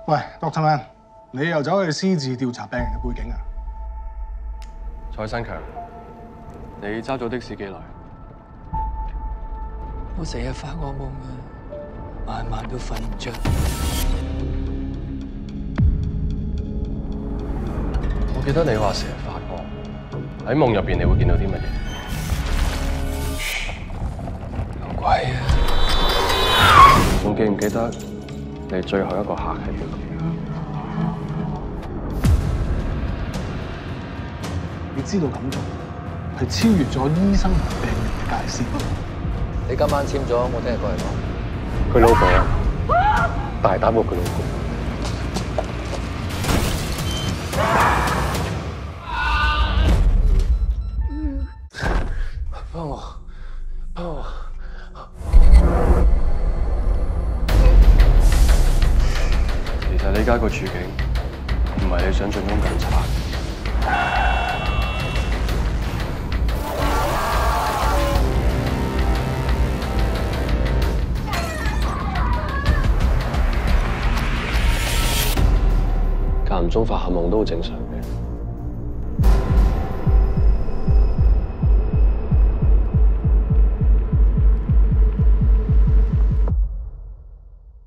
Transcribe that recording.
喂 ，Doctor Man，你又走去私自調查病人嘅背景啊？蔡新強，你揸咗的士幾耐？我成日發惡夢啊，晚晚都瞓唔着。我記得你話成日發夢，喺夢入邊你會見到啲乜嘢？有鬼啊！仲記唔記得你最後一個客係邊個？你知道咁做係超越咗醫生同病人嘅界線。你今晚簽咗，我聽日過嚟講。佢老婆啊，大膽過佢老婆。幫我，幫我。其實你而家個處境唔係你想象中咁差。間唔中發下夢都好正常嘅。